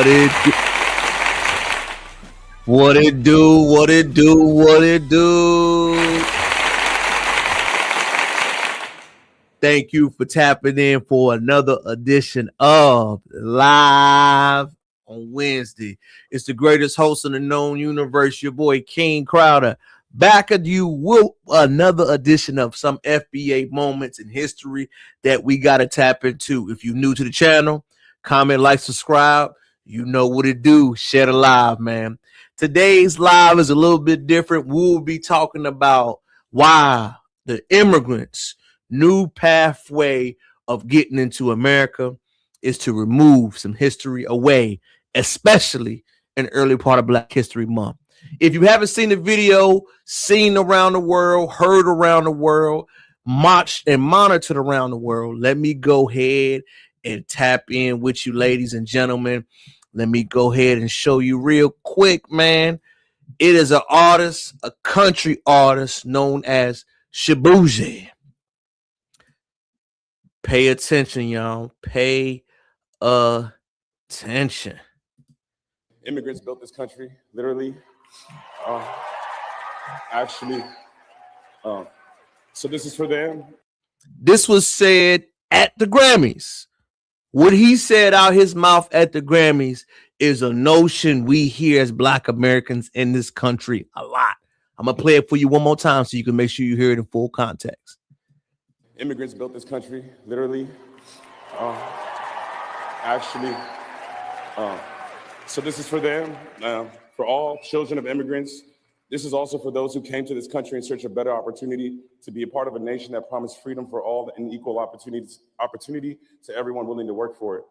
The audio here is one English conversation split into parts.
What it do? What it do? What it do? What it do? Thank you for tapping in for another edition of Live on Wednesday. It's the greatest host in the known universe, your boy King Crowder, back at you with another edition of some FBA moments in history that we got to tap into. If you're new to the channel, comment, like, subscribe. You know what it do. Share the live, man. Today's live is a little bit different. We'll be talking about why the immigrants' new pathway of getting into America is to remove some history away, especially in the early part of Black History Month. If you haven't seen the video, seen around the world, heard around the world, watched and monitored around the world, let me go ahead and tap in with you, ladies and gentlemen. Let me go ahead and show you real quick, man. It is an artist, a country artist known as Shaboozey. Pay attention, y'all. Pay attention. Immigrants built this country, literally. So this is for them. This was said at the Grammys. What he said out his mouth at the Grammys is a notion we hear as Black Americans in this country a lot. I'm going to play it for you one more time so you can make sure you hear it in full context. Immigrants built this country, literally. So this is for them, for all children of immigrants. This is also for those who came to this country in search of better opportunity to be a part of a nation that promised freedom for all and equal opportunity to everyone willing to work for it.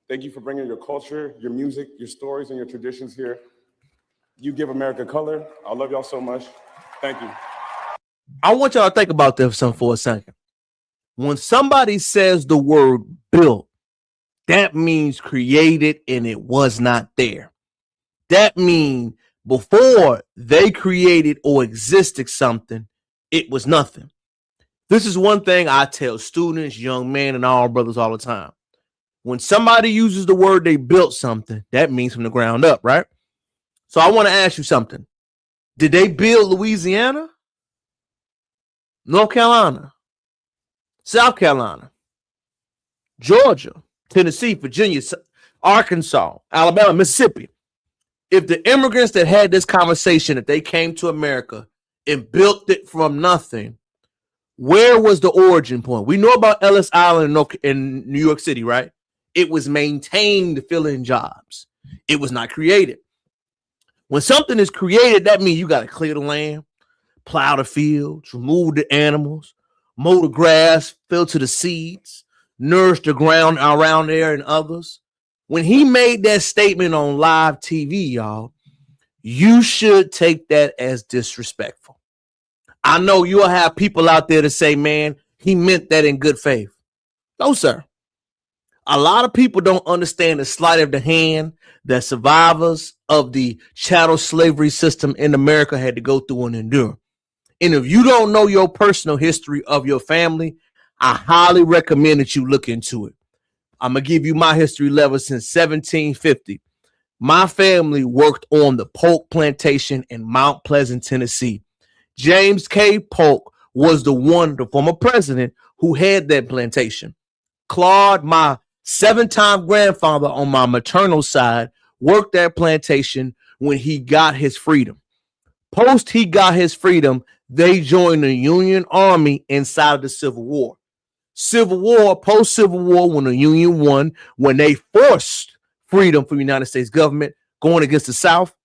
Thank you for bringing your culture, your music, your stories, and your traditions here. You give America color. I love y'all so much. Thank you. I want y'all to think about this for a second. When somebody says the word built, that means created and it was not there. That means before they created or existed something, it was nothing. This is one thing I tell students, young men, and all brothers all the time. When somebody uses the word they built something, that means from the ground up, right? So I want to ask you something. Did they build Louisiana, North Carolina, South Carolina, Georgia, Tennessee, Virginia, Arkansas, Alabama, Mississippi? If the immigrants that had this conversation, that they came to America and built it from nothing, where was the origin point? We know about Ellis Island in New York City, right? It was maintained to fill in jobs. It was not created. When something is created, that means you got to clear the land, plow the fields, remove the animals, mow the grass, filter the seeds, nourish the ground around there and others. When he made that statement on live TV, y'all, you should take that as disrespectful. I know you'll have people out there to say, man, he meant that in good faith. No, sir. A lot of people don't understand the sleight of the hand that survivors of the chattel slavery system in America had to go through and endure. And if you don't know your personal history of your family, I highly recommend that you look into it. I'm going to give you my history level since 1750. My family worked on the Polk plantation in Mount Pleasant, Tennessee. James K. Polk was the former president who had that plantation. Claude, my 7-time grandfather on my maternal side, worked that plantation when he got his freedom. Post he got his freedom, they joined the Union Army inside of the Civil War. Civil War, post-Civil War, when the Union won, when they forced freedom from the United States government going against the South,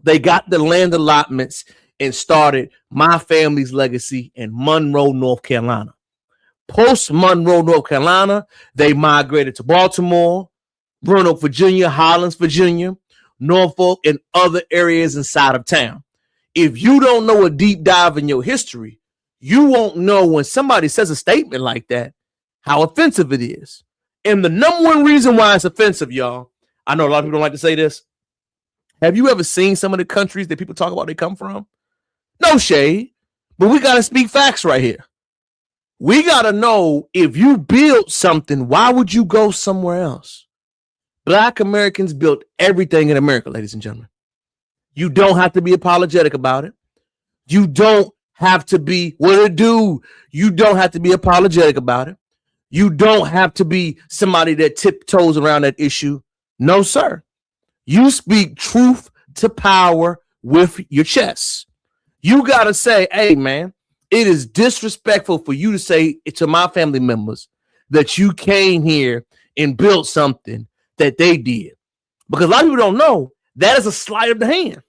they got the land allotments and started my family's legacy in Monroe, North Carolina. Post-Monroe, North Carolina, they migrated to Baltimore, Roanoke, Virginia, Highlands, Virginia, Norfolk, and other areas inside of town. If you don't know a deep dive in your history, you won't know when somebody says a statement like that, how offensive it is. And the number one reason why it's offensive, y'all, I know a lot of people don't like to say this. Have you ever seen some of the countries that people talk about they come from? No shade, but we got to speak facts right here. We got to know if you build something, why would you go somewhere else? Black Americans built everything in America, ladies and gentlemen. You don't have to be apologetic about it. You don't have to be what it do. You don't have to be apologetic about it. You don't have to be somebody that tiptoes around that issue. No, sir. You speak truth to power with your chest. You got to say, hey, man, it is disrespectful for you to say to my family members that you came here and built something that they did. Because a lot of people don't know that is a sleight of the hand.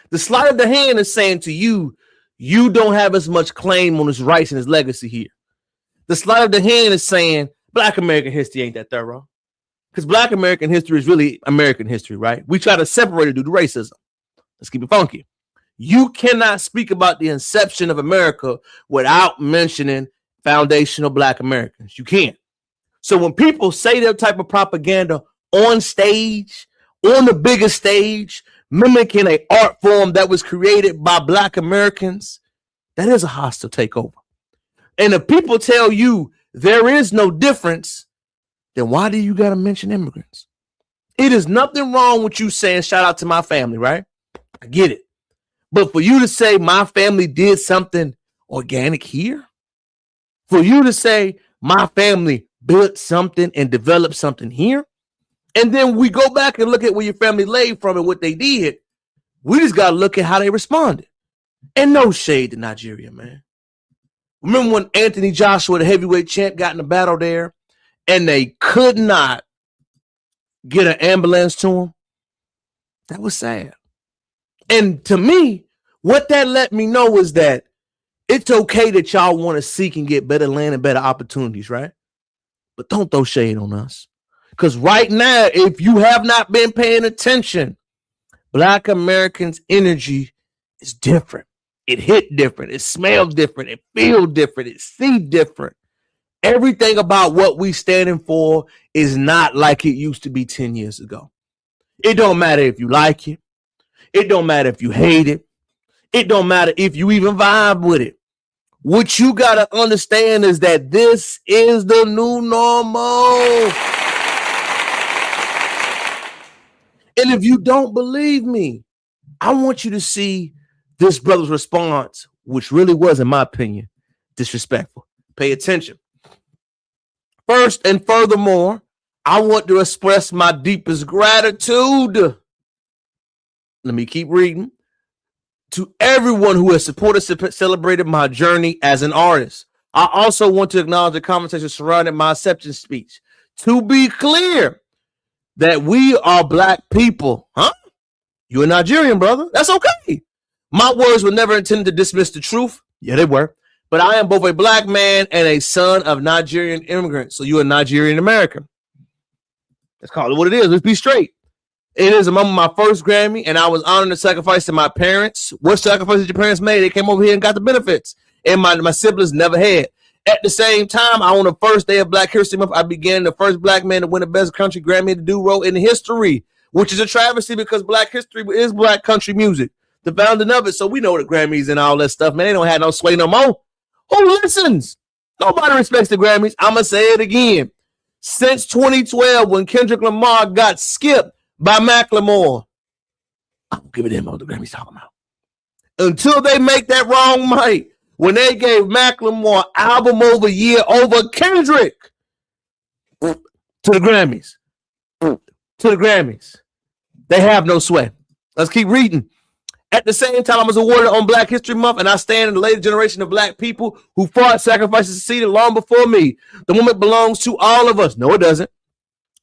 The sleight of the hand is saying to you, you don't have as much claim on his rights and his legacy here. The sleight of the hand is saying Black American history ain't that thorough. Because Black American history is really American history, right? We try to separate it due to racism. Let's keep it funky. You cannot speak about the inception of America without mentioning foundational Black Americans. You can't. So when people say that type of propaganda on stage, on the biggest stage, mimicking an art form that was created by Black Americans, that is a hostile takeover. And if people tell you there is no difference, then why do you got to mention immigrants? It is nothing wrong with you saying shout out to my family, right? I get it. But for you to say my family did something organic here, for you to say my family built something and developed something here, and then we go back and look at where your family laid from and what they did, we just got to look at how they responded. And no shade to Nigeria, man. Remember when Anthony Joshua, the heavyweight champ, got in a battle there and they could not get an ambulance to him? That was sad. And to me, what that let me know is that it's okay that y'all want to seek and get better land and better opportunities, right? But don't throw shade on us. Because right now, if you have not been paying attention, Black Americans' energy is different. It hit different. It smells different. It feels different. It sees different. Everything about what we standing for is not like it used to be 10 years ago. It don't matter if you like it. It don't matter if you hate it. It don't matter if you even vibe with it. What you got to understand is that this is the new normal. And if you don't believe me, I want you to see this brother's response, which really was, in my opinion, disrespectful. Pay attention. First and furthermore, I want to express my deepest gratitude. Let me keep reading. To everyone who has supported, celebrated my journey as an artist. I also want to acknowledge the conversation surrounding my acceptance speech. To be clear, that we are Black people. Huh? You're a Nigerian, brother. That's okay. My words were never intended to dismiss the truth. Yeah, they were. But I am both a Black man and a son of Nigerian immigrants. So you're a Nigerian American. Let's call it what it is. Let's be straight. It is a moment of my first Grammy, and I was honored to sacrifice to my parents. What sacrifices your parents made? They came over here and got the benefits. And my siblings never had. At the same time, on the first day of Black History Month, I began the first Black man to win the Best Country Grammy to do in history, which is a travesty because Black history is Black country music, the founding of it. So we know the Grammys and all that stuff, man. They don't have no sway no more. Who listens? Nobody respects the Grammys. I'm going to say it again. Since 2012, when Kendrick Lamar got skipped by Macklemore, I don't give a damn what the Grammys talking about. Until they make that wrong mic. When they gave Macklemore album over year over Kendrick to the Grammys. To the Grammys. They have no sway. Let's keep reading. At the same time, I was awarded on Black History Month, and I stand in the latest generation of Black people who fought, sacrificed, and succeeded long before me. The moment belongs to all of us. No, it doesn't.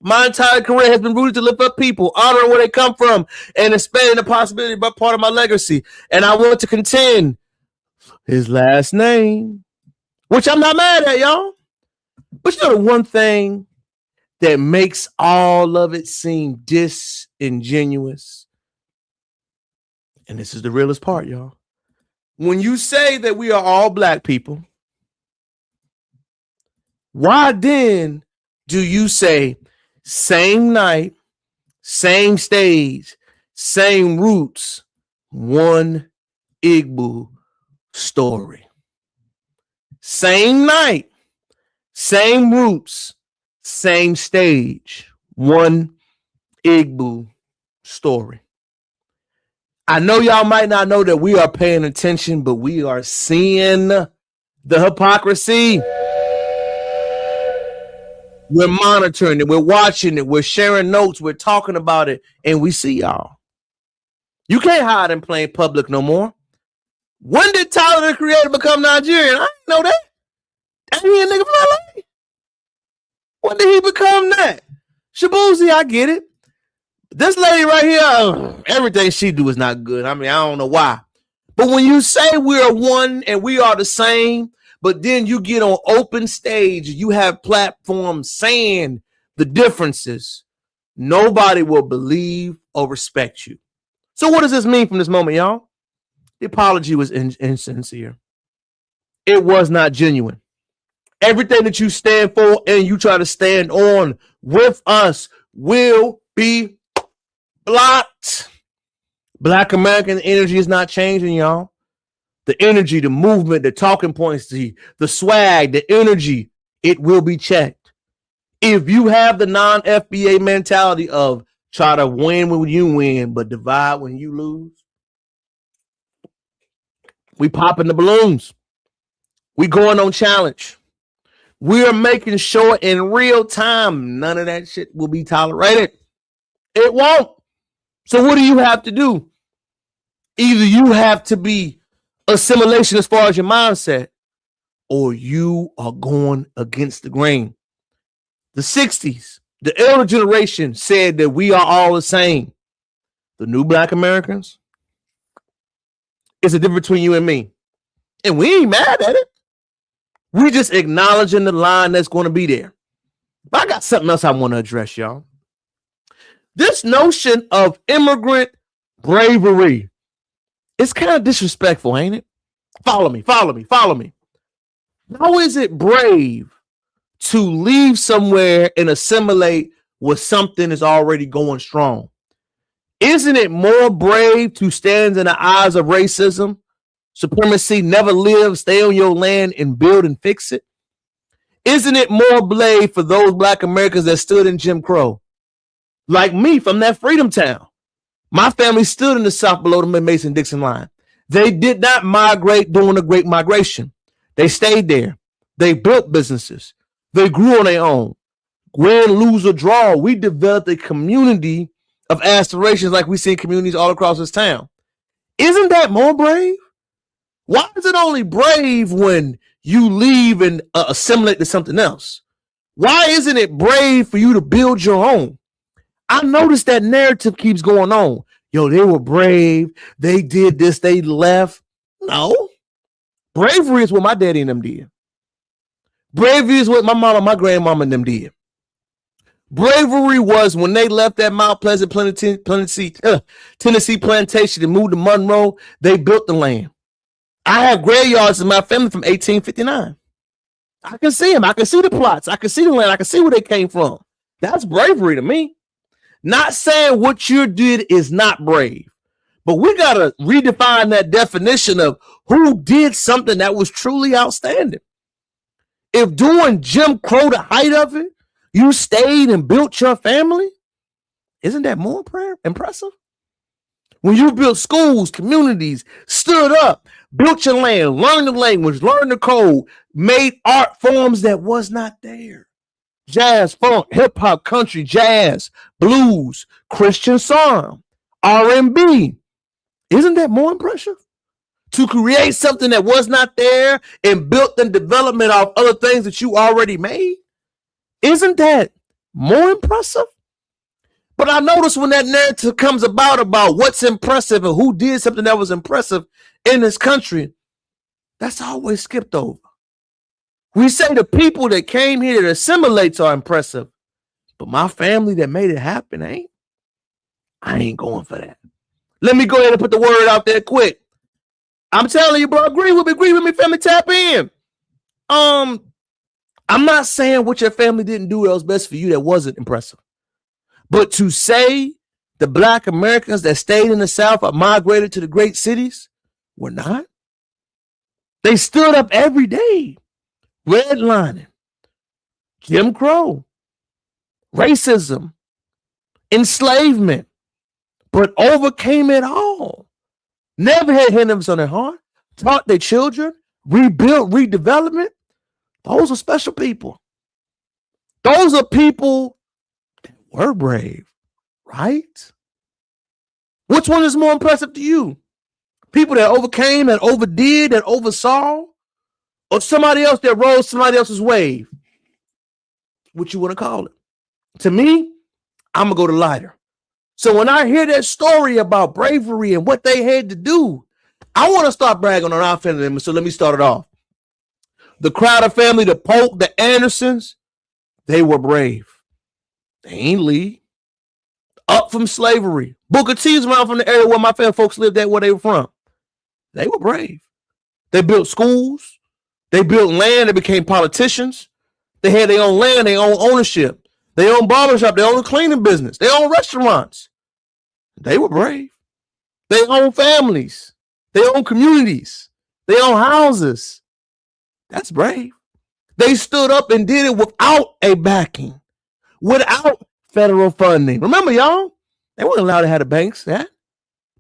My entire career has been rooted to lift up people, honoring where they come from, and expanding the possibility of part of my legacy. And I want to contend his last name, which I'm not mad at, y'all. But you know the one thing that makes all of it seem disingenuous, and this is the realest part, y'all. When you say that we are all Black people, why then do you say same night, same stage, same roots, one Igbo story? Same night, same roots, same stage, one Igbo story. I know y'all might not know that we are paying attention, but we are seeing the hypocrisy. We're monitoring it. We're watching it. We're sharing notes. We're talking about it. And we see y'all. You can't hide in plain public no more. When did Tyler, the Creator, become Nigerian? I didn't know that. Ain't he a nigga from LA? When did he become that? Shabuzi, I get it. This lady right here, everything she do is not good. I mean, I don't know why. But when you say we are one and we are the same, but then you get on open stage, you have platforms saying the differences, nobody will believe or respect you. So what does this mean from this moment, y'all? The apology was insincere. It was not genuine. Everything that you stand for and you try to stand on with us will be blocked. Black American energy is not changing, y'all. The energy, the movement, the talking points, the swag, the energy, it will be checked. If you have the non-FBA mentality of try to win when you win, but divide when you lose, we popping the balloons. We going on challenge. We are making sure in real time none of that shit will be tolerated. It won't. So what do you have to do? Either you have to be assimilation as far as your mindset, or you are going against the grain. The 60s, the elder generation said that we are all the same. The new Black Americans, it's a difference between you and me. And we ain't mad at it. We just acknowledging the line that's going to be there. But I got something else I want to address, y'all. This notion of immigrant bravery, it's kind of disrespectful, ain't it? Follow me. How is it brave to leave somewhere and assimilate where something is already going strong? Isn't it more brave to stand in the eyes of racism, supremacy, never live, stay on your land and build and fix it? Isn't it more brave for those Black Americans that stood in Jim Crow? Like me from that freedom town. My family stood in the South below the Mason-Dixon line. They did not migrate during the Great Migration. They stayed there. They built businesses. They grew on their own. Win, lose, or draw, we developed a community of aspirations like we see in communities all across this town. Isn't that more brave? Why is it only brave when you leave and assimilate to something else? Why isn't it brave for you to build your own? I noticed that narrative keeps going on. Yo, they were brave. They did this. They left. No. Bravery is what my daddy and them did. Bravery is what my mama, my grandmama and them did. Bravery was when they left that Mount Pleasant, Tennessee plantation and moved to Monroe, they built the land. I have graveyards in my family from 1859. I can see them. I can see the plots. I can see the land. I can see where they came from. That's bravery to me. Not saying what you did is not brave, but we got to redefine that definition of who did something that was truly outstanding. If doing Jim Crow, the height of it, you stayed and built your family, isn't that more impressive? When you built schools, communities, stood up, built your land, learned the language, learned the code, made art forms that was not there. Jazz, funk, hip hop, country, jazz, blues, Christian song, R&B. Isn't that more impressive? To create something that was not there and built the development of other things that you already made. Isn't that more impressive? But I notice when that narrative comes about what's impressive and who did something that was impressive in this country, that's always skipped over. We say the people that came here to assimilate are impressive, but my family that made it happen ain't. I ain't going for that. Let me go ahead and put the word out there quick. I'm telling you, bro, agree with me, family, tap in. I'm not saying what your family didn't do that was best for you that wasn't impressive. But to say the Black Americans that stayed in the South or migrated to the great cities were not. They stood up every day. Redlining, Jim Crow, racism, enslavement, but overcame it all. Never had hindrance on their heart, taught their children, rebuilt, redevelopment. Those are special people. Those are people that were brave, right? Which one is more impressive to you? People that overcame, that overdid, that oversaw, or somebody else that rode somebody else's wave? What you want to call it? To me, I'm going to go to lighter. So when I hear that story about bravery and what they had to do, I want to start bragging on our family. So let me start it off. The Crowder family, the Polk, the Andersons, they were brave. They ain't leave. Up from slavery. Booker T's around from the area where my family folks lived at, where they were from. They were brave. They built schools. They built land. They became politicians. They had their own land, their own ownership. They own barbershop. They own a cleaning business. They own restaurants. They were brave. They own families. They own communities. They own houses. That's brave. They stood up and did it without a backing, without federal funding. Remember, y'all, they weren't allowed to have the banks. Yeah?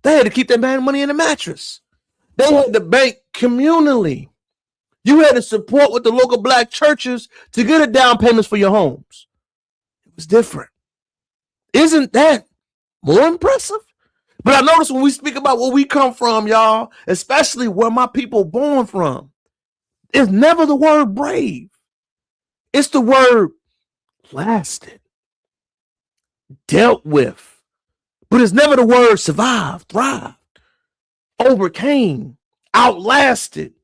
They had to keep that money in the mattress. They had to bank communally. You had to support with the local black churches to get a down payments for your homes. It was different. Isn't that more impressive? But I notice when we speak about where we come from, y'all, especially where my people born from, it's never the word brave. It's the word lasted, dealt with. But it's never the word survived, thrived, overcame, outlasted,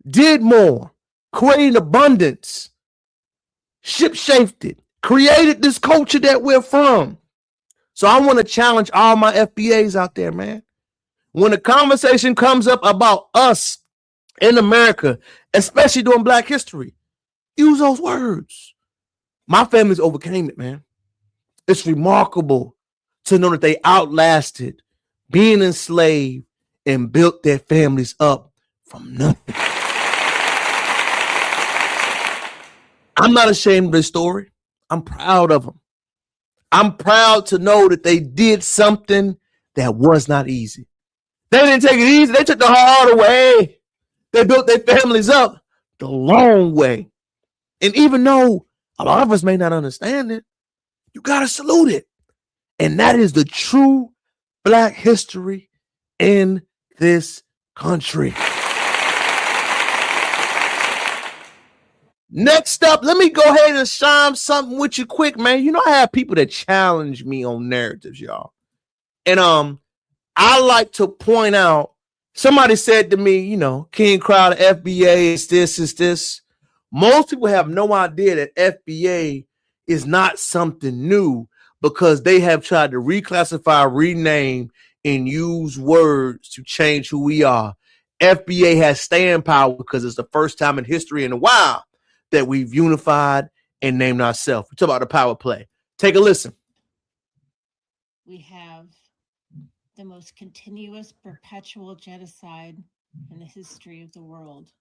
did more, created abundance, ship-shaped, created this culture that we're from. So I want to challenge all my FBAs out there, man. When the conversation comes up about us in America, especially during Black history, use those words. My family's overcame it, man. It's remarkable to know that they outlasted being enslaved and built their families up from nothing. I'm not ashamed of this story. I'm proud of them. I'm proud to know that they did something that was not easy. They didn't take it easy. They took the hard way. They built their families up the long way. And even though a lot of us may not understand it, you got to salute it. And that is the true Black history in this country. Next up, let me go ahead and shine something with you quick, man. You know, I have people that challenge me on narratives, y'all. And I like to point out, somebody said to me, you know, King Crowder, FBA is this, is this. Most people have no idea that FBA is not something new because they have tried to reclassify, rename, and use words to change who we are. FBA has staying power because it's the first time in history in a while that we've unified and named ourselves. We talk about the power play. Take a listen. We have the most continuous, perpetual genocide in the history of the world,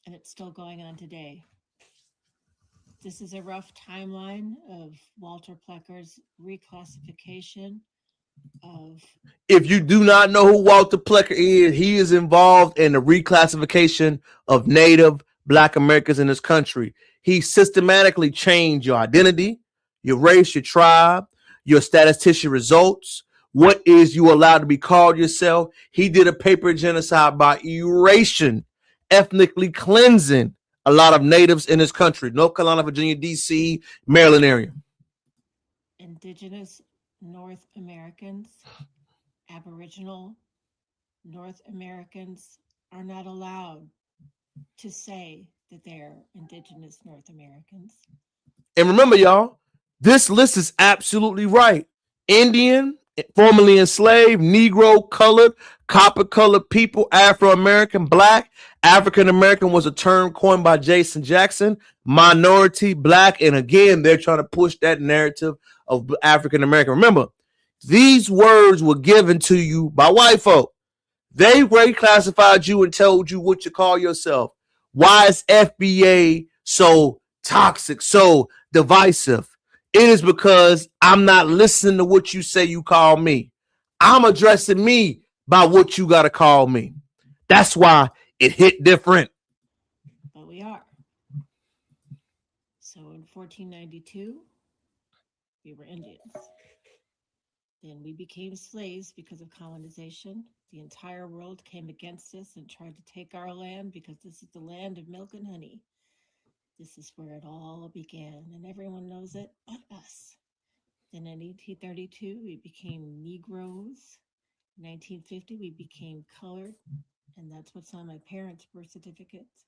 and it's still going on today. This is a rough timeline of Walter Plecker's reclassification of... If you do not know who Walter Plecker is, he is involved in the reclassification of Native Black Americans in this country. He systematically changed your identity, your race, your tribe, your statistician results, what is you allowed to be called yourself. He did a paper genocide by erasing, ethnically cleansing a lot of natives in this country. North Carolina, Virginia, DC, Maryland area. Indigenous North Americans, Aboriginal North Americans are not allowed to say that they're Indigenous North Americans. And remember, y'all, this list is absolutely right. Indian, formerly enslaved, Negro, colored, copper-colored people, Afro-American, Black. African-American was a term coined by Jason Jackson. Minority, Black, and again, they're trying to push that narrative of African-American. Remember, these words were given to you by white folk. They reclassified you and told you what you call yourself. Why is FBA so toxic, so divisive? It is because I'm not listening to what you say you call me. I'm addressing me by what you got to call me. That's why it hit different. But we are. So in 1492, we were Indians. Then we became slaves because of colonization. The entire world came against us and tried to take our land because this is the land of milk and honey. This is where it all began, and everyone knows it but us. Then in 1832, we became Negroes. In 1950, we became colored, and that's what's on my parents' birth certificates.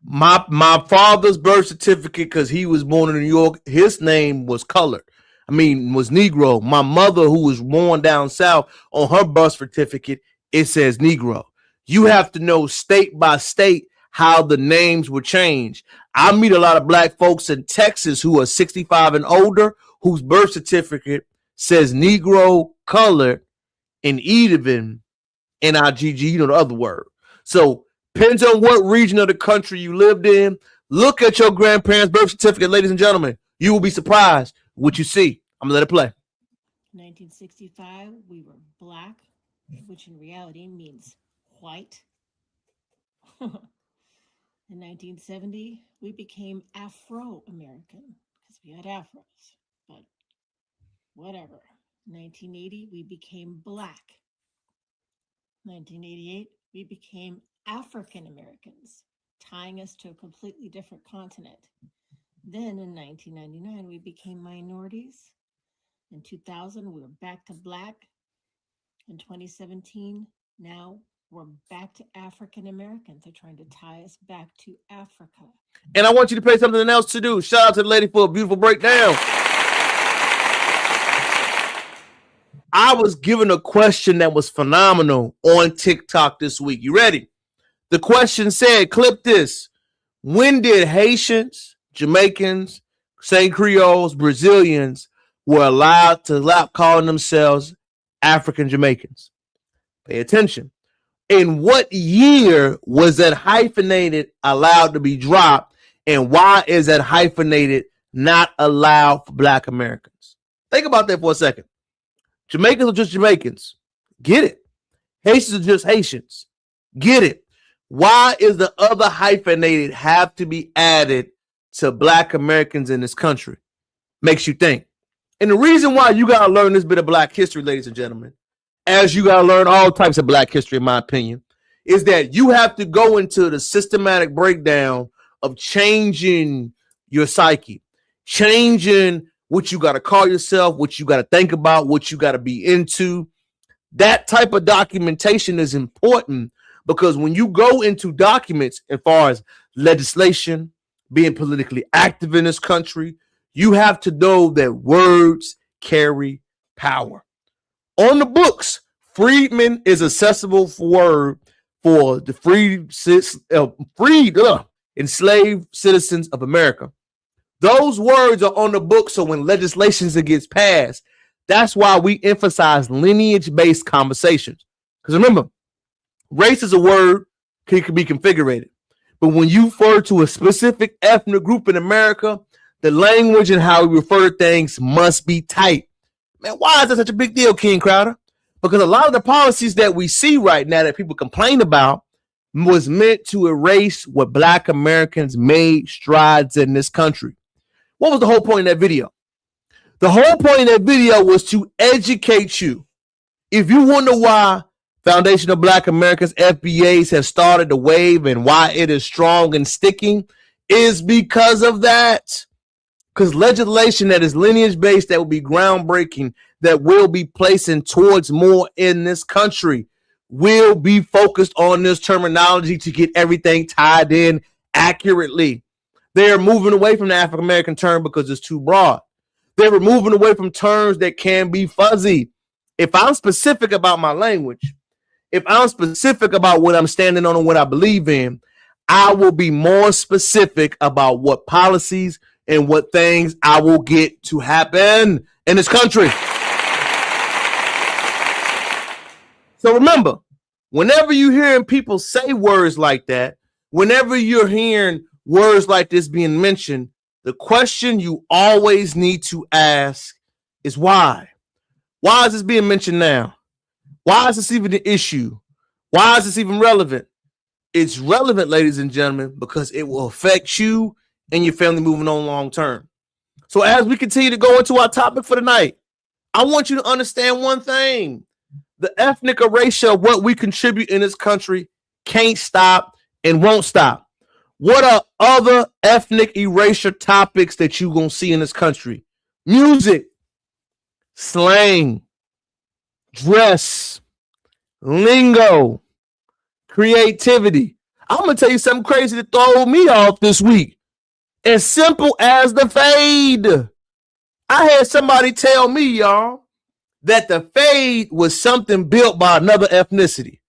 My father's birth certificate, because he was born in New York, his name was colored. Was Negro. My mother, who was born down south, on her birth certificate, it says Negro. You have to know state by state how the names were changed. I meet a lot of black folks in Texas who are 65 and older, whose birth certificate says Negro, colored, and even NIGG, the other word. So depends on what region of the country you lived in. Look at your grandparents' birth certificate, ladies and gentlemen. You will be surprised what you see. I'm gonna let it play. 1965, we were black, which in reality means white. In 1970, we became Afro-American because we had afros, but whatever. 1980, we became black. 1988, we became African Americans, tying us to a completely different continent. Then in 1999, we became minorities. In 2000, we were back to black. In 2017, now we're back to African Americans. They're trying to tie us back to Africa. And I want you to pay something else to do. Shout out to the lady for a beautiful breakdown. I was given a question that was phenomenal on TikTok this week. You ready? The question said, clip this. When did Haitians, Jamaicans, St. Creoles, Brazilians were allowed to stop calling themselves African Jamaicans? Pay attention. In what year was that hyphenated allowed to be dropped? And why is that hyphenated not allowed for Black Americans? Think about that for a second. Jamaicans are just Jamaicans. Get it. Haitians are just Haitians. Get it. Why is the other hyphenated have to be added to Black Americans in this country? Makes you think. And the reason why you got to learn this bit of Black history, ladies and gentlemen, as you got to learn all types of Black history, in my opinion, is that you have to go into the systematic breakdown of changing your psyche, changing what you got to call yourself, what you got to think about, what you got to be into. That type of documentation is important because when you go into documents as far as legislation, being politically active in this country, you have to know that words carry power. On the books, freedmen is accessible word for the enslaved citizens of America. Those words are on the book, so when legislation gets passed, that's why we emphasize lineage-based conversations. Because remember, race is a word can be configured. But when you refer to a specific ethnic group in America, the language and how we refer to things must be tight. Man, why is that such a big deal, King Crowder? Because a lot of the policies that we see right now that people complain about was meant to erase what Black Americans made strides in this country. What was the whole point of that video? The whole point of that video was to educate you. If you wonder why Foundation of Black Americans, FBAs, have started the wave and why it is strong and sticking, is because of that. Because legislation that is lineage-based, that will be groundbreaking, that will be placing towards more in this country, will be focused on this terminology to get everything tied in accurately. They're moving away from the African-American term because it's too broad. They're moving away from terms that can be fuzzy. If I'm specific about my language, if I'm specific about what I'm standing on and what I believe in, I will be more specific about what policies and what things I will get to happen in this country. So remember, whenever you're hearing people say words like that, whenever you're hearing words like this being mentioned, the question you always need to ask is why? Why is this being mentioned now? Why is this even an issue? Why is this even relevant? It's relevant, ladies and gentlemen, because it will affect you and your family moving on long term. So as we continue to go into our topic for tonight, I want you to understand one thing. The ethnic erasure of what we contribute in this country can't stop and won't stop. What are other ethnic erasure topics that you're going to see in this country? Music, slang, dress, lingo, creativity. I'm going to tell you something crazy to throw me off this week. As simple as the fade. I had somebody tell me, y'all, that the fade was something built by another ethnicity.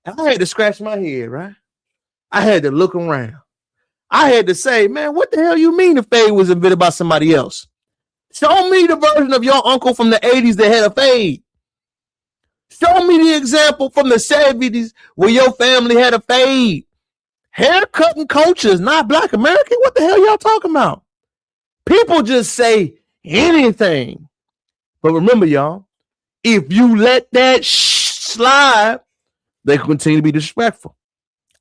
And I had to scratch my head, right? I had to look around. I had to say, man, what the hell you mean the fade was invented by somebody else? Show me the version of your uncle from the 80s that had a fade. Show me the example from the 70s where your family had a fade. Haircutting culture is not Black American. What the hell y'all talking about? People just say anything. But remember, y'all, if you let that slide, they continue to be disrespectful.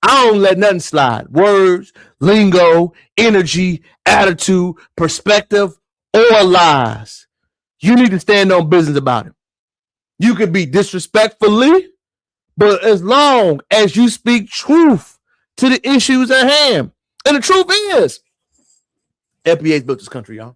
I don't let nothing slide. Words, lingo, energy, attitude, perspective, or lies. You need to stand on business about it. You could be disrespectfully, but as long as you speak truth to the issues at hand. And the truth is, FBA's built this country, y'all.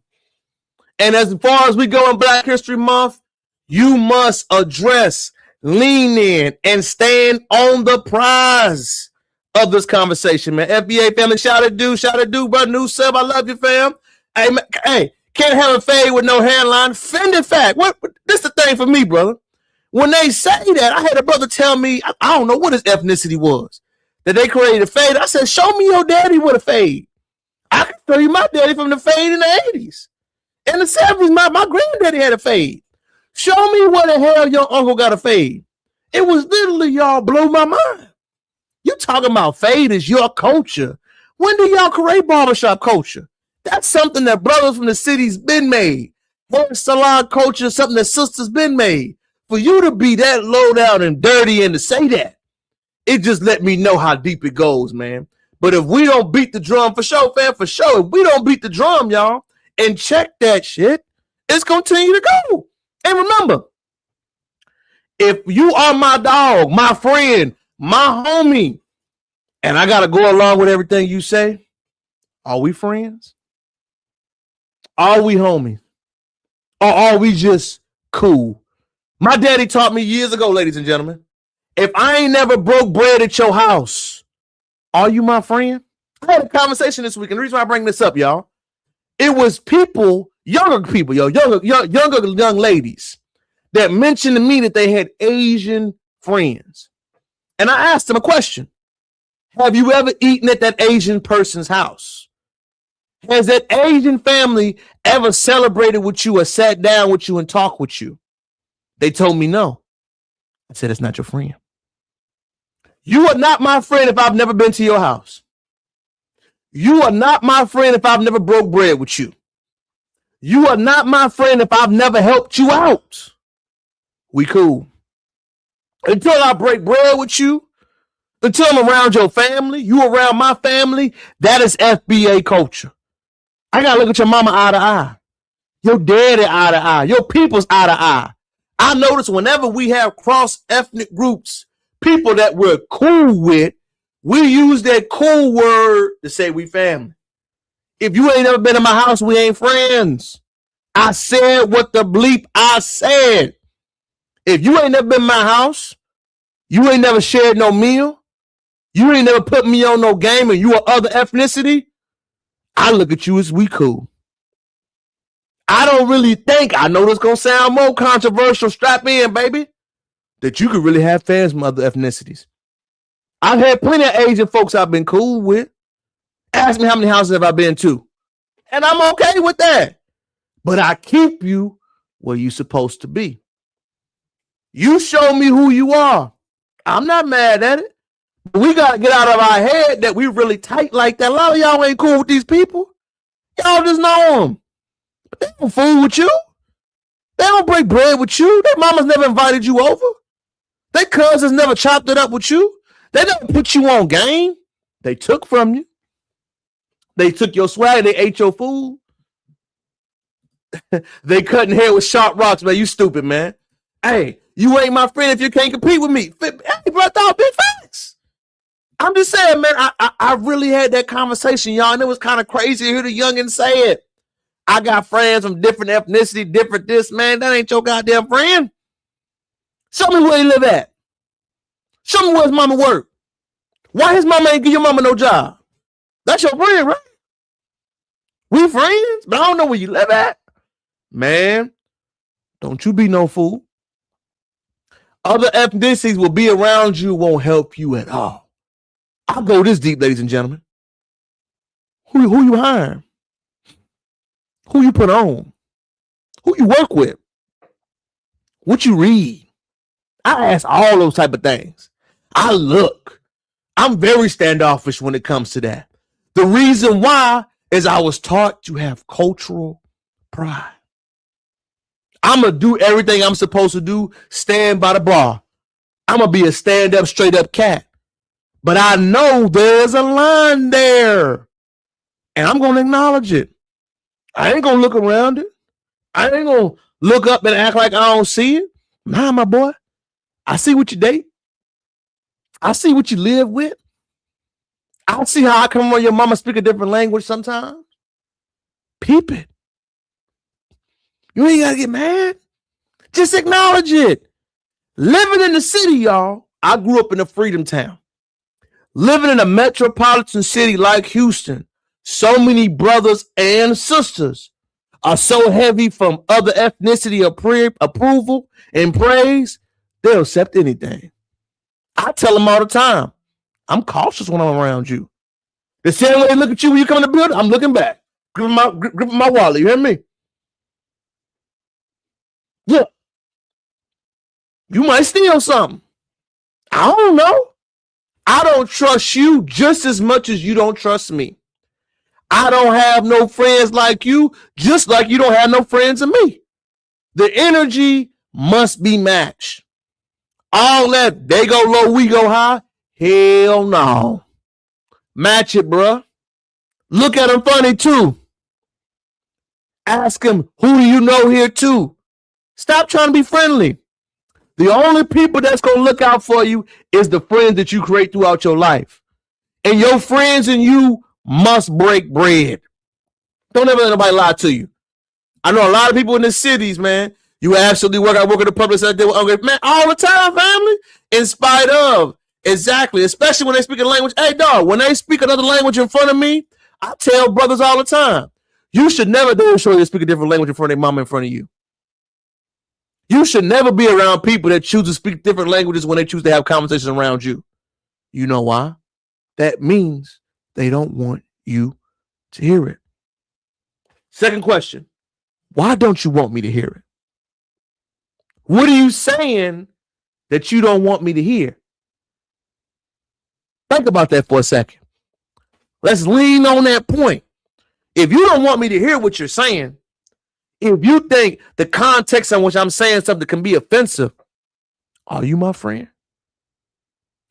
And as far as we go in Black History Month, you must address, lean in, and stand on the prize of this conversation, man. FBA family, shout out to brother, new sub. I love you, fam. Hey, can't have a fade with no hairline. Fended fact. What? This the thing for me, brother. When they say that, I had a brother tell me, I don't know what his ethnicity was, that they created a fade. I said, show me your daddy with a fade. I can show you my daddy from the fade in the 80s. In the 70s, my granddaddy had a fade. Show me where the hell your uncle got a fade. It was literally, y'all, blow my mind. You talking about fade is your culture. When do y'all create barbershop culture? That's something that brothers from the city's been made. Hair salon culture is something that sisters been made. For you to be that low down and dirty and to say that, it just let me know how deep it goes, man. But if we don't beat the drum, for sure, fam, for sure, if we don't beat the drum, y'all, and check that shit, it's going to continue to go. And remember, if you are my dog, my friend, my homie, and I got to go along with everything you say, are we friends? Are we homies? Or are we just cool? My daddy taught me years ago, ladies and gentlemen, if I ain't never broke bread at your house, are you my friend? I had a conversation this week, and the reason why I bring this up, y'all, it was younger people, younger young ladies that mentioned to me that they had Asian friends. And I asked them a question. Have you ever eaten at that Asian person's house? Has that Asian family ever celebrated with you or sat down with you and talked with you? They told me no. I said, it's not your friend. You are not my friend if I've never been to your house. You are not my friend if I've never broke bread with you. You are not my friend if I've never helped you out. We cool. Until I break bread with you, until I'm around your family, you around my family, that is FBA culture. I got to look at your mama eye to eye, your daddy eye to eye, your people's eye to eye. I notice whenever we have cross-ethnic groups, people that we're cool with, we use that cool word to say we family. If you ain't never been in my house, we ain't friends. I said what the bleep I said. If you ain't never been in my house, you ain't never shared no meal, you ain't never put me on no game, and you are other ethnicity, I look at you as we cool. I don't really think, I know this gonna sound more controversial, strap in, baby, that you could really have fans from other ethnicities. I've had plenty of Asian folks I've been cool with. Ask me how many houses have I been to. And I'm okay with that. But I keep you where you're supposed to be. You show me who you are. I'm not mad at it. We got to get out of our head that we really tight like that. A lot of y'all ain't cool with these people. Y'all just know them. They don't fool with you. They don't break bread with you. Their mamas never invited you over. Their cousins never chopped it up with you. They never put you on game. They took from you. They took your swag. They ate your food. They cutting hair with sharp rocks, man. You stupid, man. Hey, you ain't my friend if you can't compete with me. Hey, bro, dog, big facts. I'm just saying, man, I really had that conversation, y'all, and it was kind of crazy to hear the youngin' say it. I got friends from different ethnicity, different this, man. That ain't your goddamn friend. Show me where he live at. Show me where his mama work. Why his mama ain't give your mama no job? That's your friend, right? We friends, but I don't know where you live at. Man, don't you be no fool. Other ethnicities will be around you, won't help you at all. I'll go this deep, ladies and gentlemen. Who you hiring? Who you put on? Who you work with? What you read? I ask all those type of things. I look. I'm very standoffish when it comes to that. The reason why is I was taught to have cultural pride. I'm going to do everything I'm supposed to do, stand by the bar. I'm going to be a stand-up, straight-up cat. But I know there's a line there. And I'm going to acknowledge it. I ain't going to look around it. I ain't going to look up and act like I don't see it. Nah, my boy. I see what you date. I see what you live with. I see how I come when your mama speak a different language sometimes. Peep it. You ain't got to get mad. Just acknowledge it. Living in the city, y'all. I grew up in a freedom town. Living in a metropolitan city like Houston, so many brothers and sisters are so heavy from other ethnicity approval and praise, they'll accept anything. I tell them all the time, I'm cautious when I'm around you. The same way they look at you when you come in the building, I'm looking back, gripping my wallet. You hear me? Look, you might steal something. I don't know. I don't trust you just as much as you don't trust me. I don't have no friends like you, just like you don't have no friends of me. The energy must be matched. All that, they go low, we go high. Hell no. Match it, bruh. Look at them funny too. Ask them, who do you know here too? Stop trying to be friendly. The only people that's going to look out for you is the friends that you create throughout your life. And your friends and you must break bread. Don't ever let nobody lie to you. I know a lot of people in the cities, man. You absolutely work. I work in the public sector, man, all the time, family. In spite of. Exactly. Especially when they speak a language. Hey, dog, when they speak another language in front of me, I tell brothers all the time, you should never demonstrate to speak a different language in front of their mama in front of you. You should never be around people that choose to speak different languages when they choose to have conversations around you. You know why? That means they don't want you to hear it. Second question. Why don't you want me to hear it? What are you saying that you don't want me to hear? Think about that for a second. Let's lean on that point. If you don't want me to hear what you're saying, if you think the context in which I'm saying something can be offensive, are you my friend?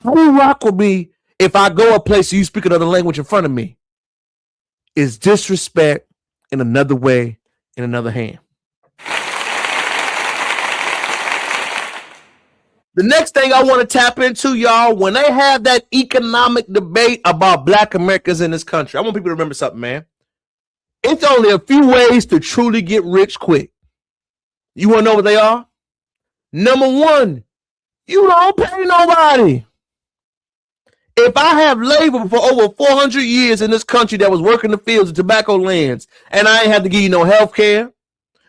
How will you rock with me if I go a place and you speak another language in front of me? Is disrespect in another way, in another hand. The next thing I want to tap into, y'all, when they have that economic debate about Black Americans in this country, I want people to remember something, man. It's only a few ways to truly get rich quick. You want to know what they are? Number one, you don't pay nobody. If I have labor for over 400 years in this country that was working the fields of tobacco lands, and I ain't have to give you no health care,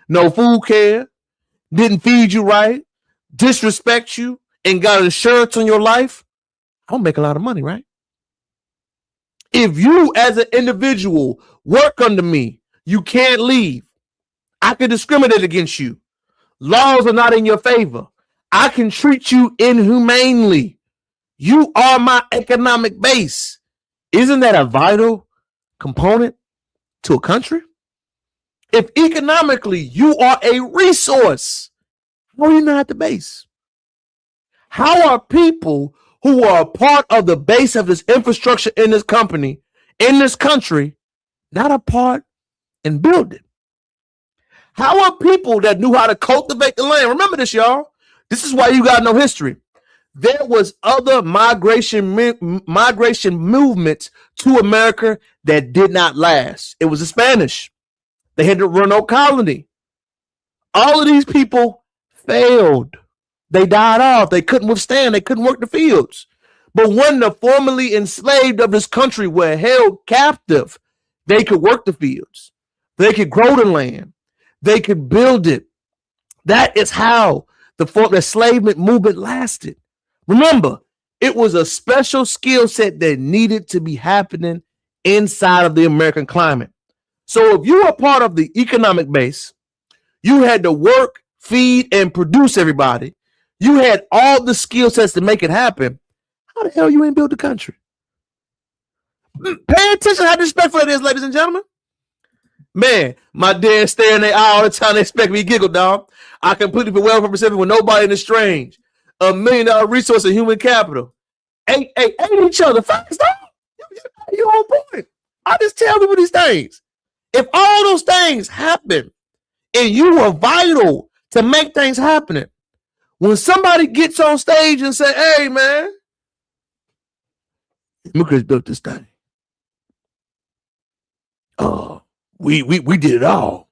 no food care, didn't feed you right, disrespect you, and got insurance on your life, I'll make a lot of money, right? If you as an individual work under me, you can't leave. I can discriminate against you. Laws are not in your favor. I can treat you inhumanely. You are my economic base. Isn't that a vital component to a country? If economically you are a resource, how are you not at the base? How are people who are a part of the base of this infrastructure in this company, in this country, not a part and build it? How are people that knew how to cultivate the land? Remember this, y'all. This is why you got no history. There was other migration movements to America that did not last. It was the Spanish. They had the Renault colony. All of these people failed. They died off. They couldn't withstand. They couldn't work the fields. But when the formerly enslaved of this country were held captive, they could work the fields. They could grow the land. They could build it. That is how the enslavement movement lasted. Remember, it was a special skill set that needed to be happening inside of the American climate. So if you were part of the economic base, you had to work, feed, and produce everybody. You had all the skill sets to make it happen. How the hell you ain't built the country? Pay attention how disrespectful it is, ladies and gentlemen. Man, my dad stare in their eye all the time. They expect me to giggle, dog. I completely be well represented with nobody in the strange. $1 million resource of human capital. Ain't each other. Facts, dog. You on point. I just tell people these things. If all those things happen and you are vital to make things happen, when somebody gets on stage and say, hey, man, Immigrants built this thing. We did it all.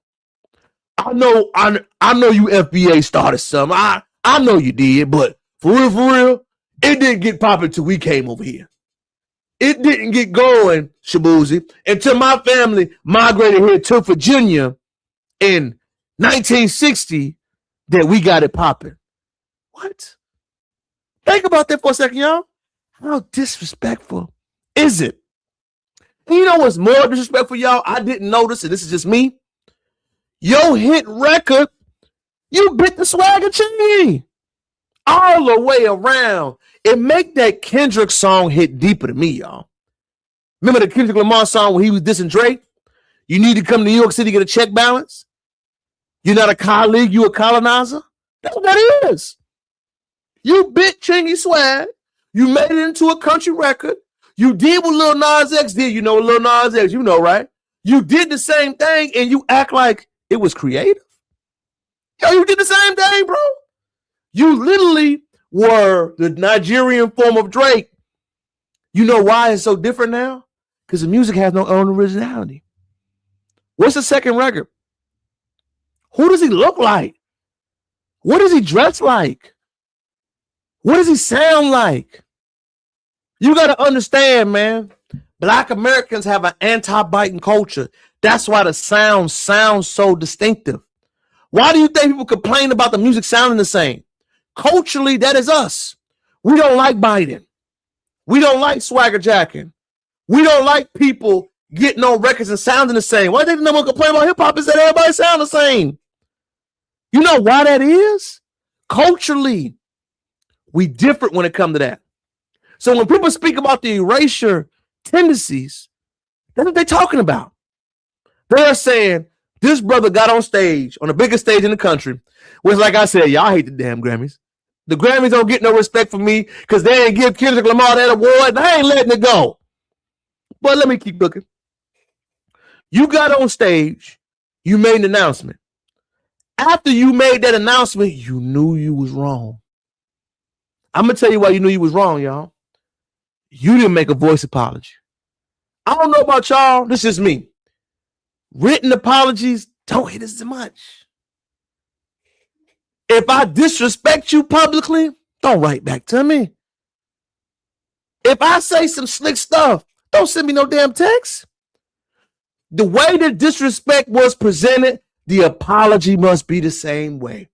I know you FBA started something. I know you did, but for real, it didn't get popping until we came over here. It didn't get going, Shabuzi, until my family migrated here to Virginia in 1960 that we got it popping. What? Think about that for a second, y'all. How disrespectful is it? And you know what's more disrespectful, y'all? I didn't notice, and this is just me. Your hit record, you bit the swagger chain all the way around. It make that Kendrick song hit deeper to me, y'all. Remember the Kendrick Lamar song when he was dissing Drake? You need to come to New York City to get a check balance. You're not a colleague, you a colonizer. That's what that is. You bit Chingy swag. You made it into a country record. You did what Lil Nas X did. You know Lil Nas X, you know, right? You did the same thing and you act like it was creative. Yo, you did the same thing, bro. You literally were the Nigerian form of Drake. You know why it's so different now? Because the music has no own originality. What's the second record? Who does he look like? What does he dress like? What does he sound like? You got to understand, man. Black Americans have an anti-biting culture. That's why the sound sounds so distinctive. Why do you think people complain about the music sounding the same? Culturally, that is us. We don't like biting. We don't like swagger jacking. We don't like people getting on records and sounding the same. Why they never complain about hip hop is that everybody sound the same? You know why that is? Culturally, we different when it comes to that. So when people speak about the erasure tendencies, that's what they're talking about. They're saying this brother got on stage, on the biggest stage in the country, which, like I said, y'all hate the damn Grammys. The Grammys don't get no respect from me because they ain't give Kendrick Lamar that award, and I ain't letting it go. But let me keep looking. You got on stage, you made an announcement. After you made that announcement, you knew you was wrong. I'm going to tell you why you knew you was wrong, y'all. You didn't make a voice apology. I don't know about y'all. This is me. Written apologies don't hit as much. If I disrespect you publicly, don't write back to me. If I say some slick stuff, don't send me no damn text. The way the disrespect was presented, the apology must be the same way.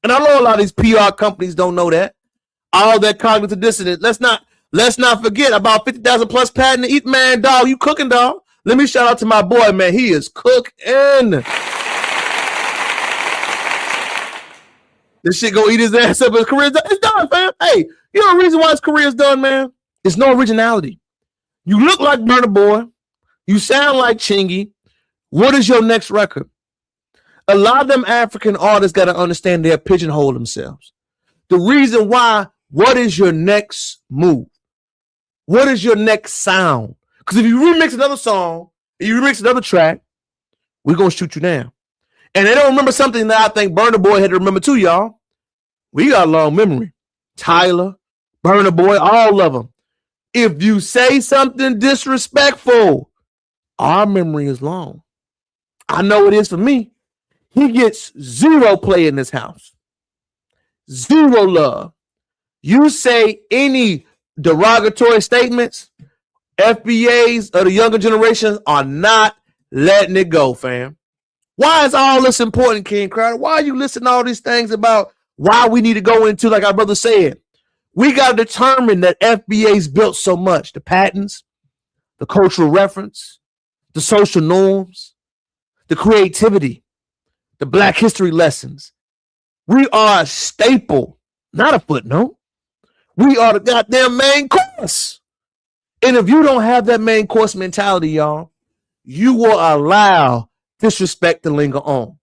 And I know a lot of these PR companies don't know that. All that cognitive dissonance. Let's not forget about 50,000 plus patent to eat, man, dog. You cooking, dog. Let me shout out to my boy, man. He is cooking. This shit gonna eat his ass up. His career's done. It's done, fam. Hey, you know the reason why his career's done, man? It's no originality. You look like Burna Boy. You sound like Chingy. What is your next record? A lot of them African artists got to understand they pigeonhole themselves. The reason why, what is your next move? What is your next sound? Because if you remix another song, if you remix another track, we're going to shoot you down. And they don't remember something that I think Burna Boy had to remember too, y'all. We got a long memory. Tyler, Burna Boy, all of them. If you say something disrespectful, our memory is long. I know it is for me. He gets 0 play in this house. 0 love. You say any derogatory statements, FBAs of the younger generations are not letting it go, fam. Why is all this important, King Crowder? Why are you listening to all these things about why we need to go into, like our brother said? We got to determine that FBA's built so much. The patterns, the cultural reference, the social norms, the creativity, the Black history lessons. We are a staple, not a footnote. We are the goddamn main course. And if you don't have that main course mentality, y'all, you will allow disrespect to linger on.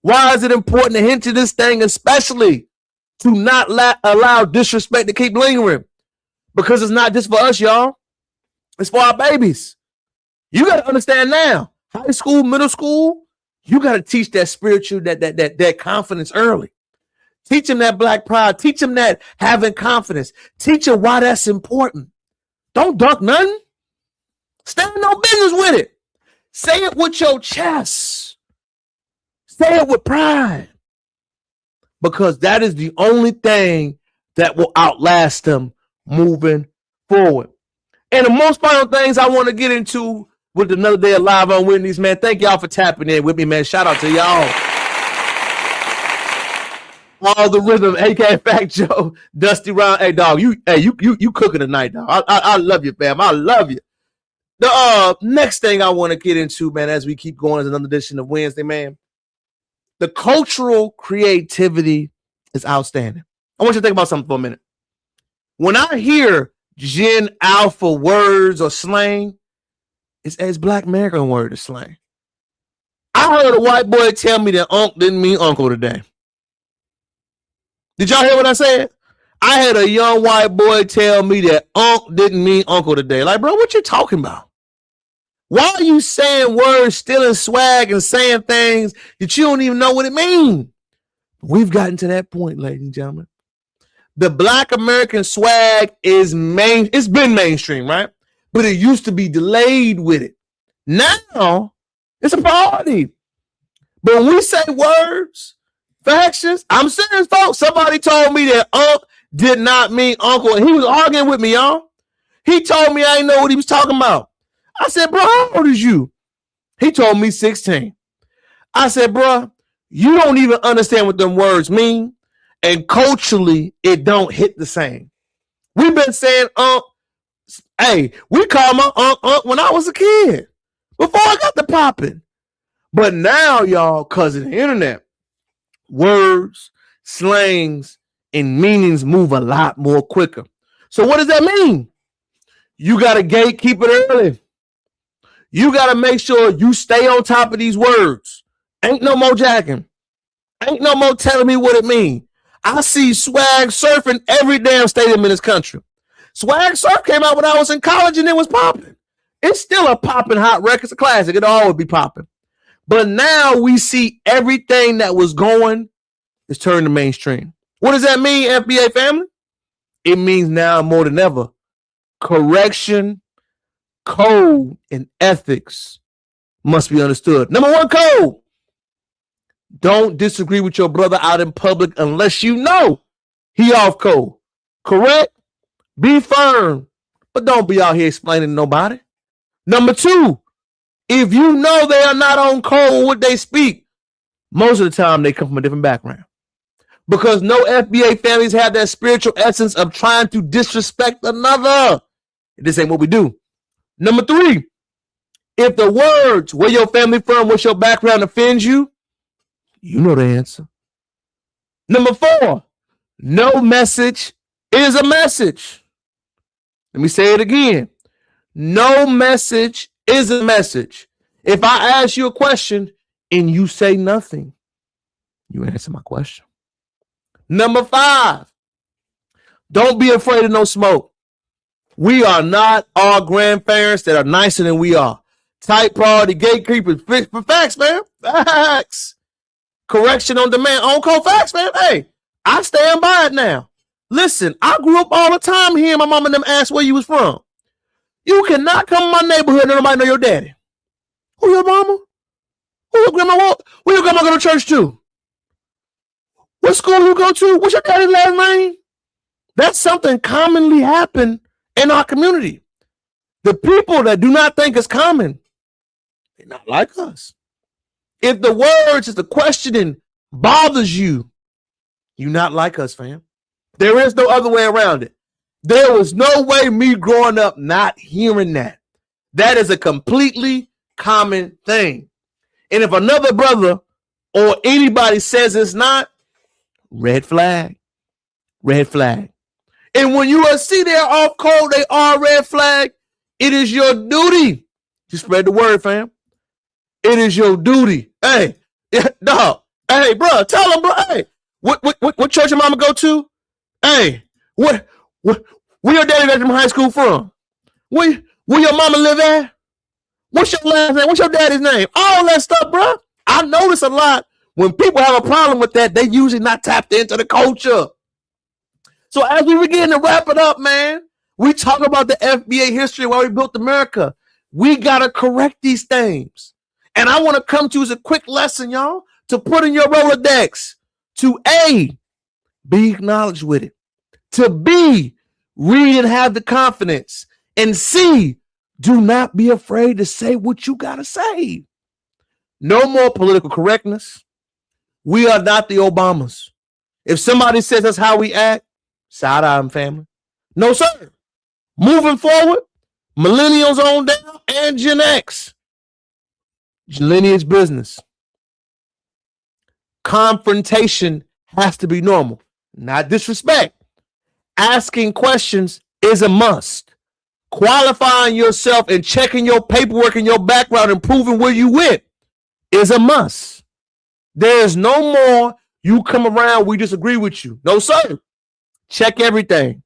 Why is it important to hint to this thing, especially to not allow disrespect to keep lingering? Because it's not just for us, y'all. It's for our babies. You got to understand now, high school, middle school, you got to teach that spiritual, that confidence early. Teach them that Black pride. Teach them that having confidence. Teach them why that's important. Don't duck nothing. Stand no business with it. Say it with your chest. Say it with pride. Because that is the only thing that will outlast them moving forward. And the most final things I want to get into with another day of Live on Wendy's, man. Thank y'all for tapping in with me, man. Shout out to y'all. All the rhythm, aka Fact Joe, Dusty Round. Hey, dog, you cooking tonight, dog. I love you, fam. I love you. The next thing I want to get into, man, as we keep going, is another edition of Wednesday, man. The cultural creativity is outstanding. I want you to think about something for a minute. When I hear Gen Alpha words or slang, it's Black American word of slang. I heard a white boy tell me that Unc didn't mean uncle today. Did y'all hear what I said? I had a young white boy tell me that Unc didn't mean uncle today. Like, bro, what you talking about? Why are you saying words, stealing swag, and saying things that you don't even know what it means? We've gotten to that point, ladies and gentlemen. The Black American swag is it's been mainstream, right? But it used to be delayed with it. Now, it's a priority. But when we say words, factions, I'm serious, folks. Somebody told me that Unc did not mean uncle, and he was arguing with me, y'all. He told me I didn't know what he was talking about. I said, bro, how old is you? He told me 16. I said, bro, you don't even understand what them words mean, and culturally, it don't hit the same. We've been saying Unc. Hey, we called my Unc when I was a kid, before I got the popping. But now, y'all, because of the internet, words, slangs, and meanings move a lot more quicker. So what does that mean? You got to gatekeep it early. You got to make sure you stay on top of these words. Ain't no more jacking. Ain't no more telling me what it means. I see swag surfing every damn stadium in this country. Swag surf came out when I was in college and it was popping. It's still a popping hot record. It's a classic. It'll always be popping. But now we see everything that was going is turning to mainstream. What does that mean, FBA family? It means now more than ever, correction, code, and ethics must be understood. Number one code. Don't disagree with your brother out in public unless you know he off code. Correct? Be firm, but don't be out here explaining to nobody. Number two, if you know they are not on code with what they speak, most of the time they come from a different background. Because no FBA families have that spiritual essence of trying to disrespect another. This ain't what we do. Number three, if the words, where your family from, what's your background, offends you, you know the answer. Number four, no message is a message. Let me say it again. No message is a message. If I ask you a question and you say nothing, you answer my question. Number 5, don't be afraid of no smoke. We are not our grandparents that are nicer than we are. Tight priority gatekeepers. For facts, man. Facts. Correction on demand. On call facts, man. Hey, I stand by it now. Listen, I grew up all the time hearing my mom and them ask where you was from. You cannot come in my neighborhood and nobody know your daddy. Who your mama? Who your grandma? Where your grandma go to church to? What school you go to? What's your daddy's last name? That's something commonly happen in our community. The people that do not think it's common, they're not like us. If the words is the questioning bothers you, you're not like us, fam. There is no other way around it. There was no way me growing up not hearing that. That is a completely common thing. And if another brother or anybody says it's not, red flag. Red flag. And when you see they're off code, they are red flag, it is your duty to spread the word, fam. It is your duty. Hey, dog. Hey, bro, tell them, bro. Hey, what church your mama go to? Hey, where your daddy got from high school from? Where your mama live at? What's your last name? What's your daddy's name? All that stuff, bro. I notice a lot when people have a problem with that, they usually not tapped into the culture. So as we begin to wrap it up, man, we talk about the FBA history while we built America. We got to correct these things. And I want to come to as a quick lesson, y'all, to put in your Rolodex. To A, be acknowledged with it. To B, read and have the confidence. And C, do not be afraid to say what you got to say. No more political correctness. We are not the Obamas. If somebody says that's how we act, side eye, family. No, sir. Moving forward, millennials on down and Gen X. Lineage business. Confrontation has to be normal, not disrespect. Asking questions is a must. Qualifying yourself and checking your paperwork and your background and proving where you went is a must. There's no more you come around, we disagree with you. No, sir. Check everything.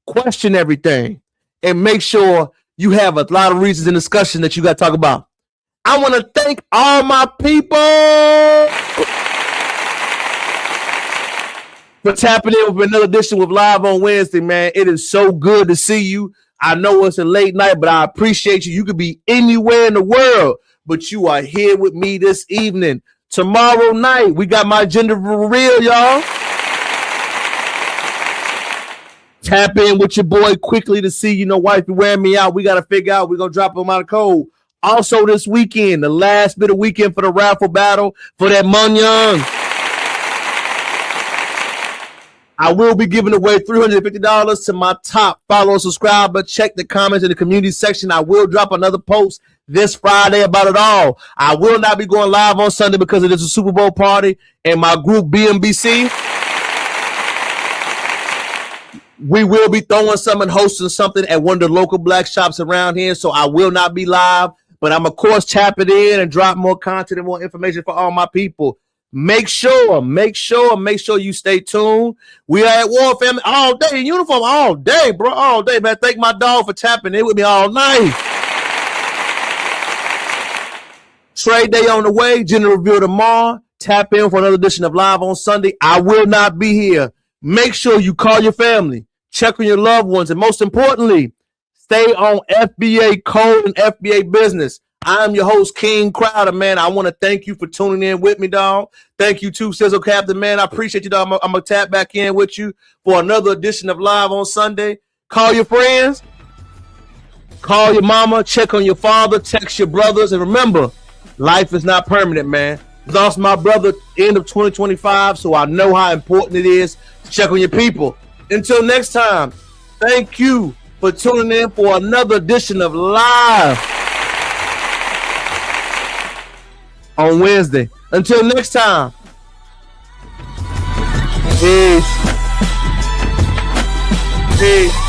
Question everything. And make sure you have a lot of reasons and discussion that you got to talk about. I want to thank all my people for tapping in with another edition with Live on Wednesday, man. It is so good to see you. I know it's a late night, but I appreciate you. You could be anywhere in the world, but you are here with me this evening. Tomorrow night, we got my agenda for real, y'all. Tap in with your boy quickly to see, wifey wearing me out. We got to figure out. We're going to drop them out of code. Also this weekend, the last bit of weekend for the raffle battle for that Munyon. I will be giving away $350 to my top follower subscriber. Check the comments in the community section. I will drop another post this Friday about it all. I will not be going live on Sunday because it is a Super Bowl party and my group BMBC. We will be throwing something, hosting something at one of the local black shops around here. So I will not be live, but I'm of course tapping in and drop more content and more information for all my people. Make sure you stay tuned. We are at War Family all day in uniform, all day, bro, all day, man. Thank my dog for tapping in with me all night. Trade day on the way, gender reveal tomorrow. Tap in for another edition of Live on Sunday. I will not be here. Make sure you call your family, check on your loved ones, and most importantly, stay on FBA code and FBA business. I'm your host, King Crowder, man. I want to thank you for tuning in with me, dog. Thank you too, Sizzle Captain, man. I appreciate you, dog. I'm going to tap back in with you for another edition of Live on Sunday. Call your friends, call your mama, check on your father, text your brothers, and remember, life is not permanent, man. Lost my brother end of 2025, so I know how important it is to check on your people. Until next time, thank you for tuning in for another edition of Live on Wednesday. Until next time, peace. Peace.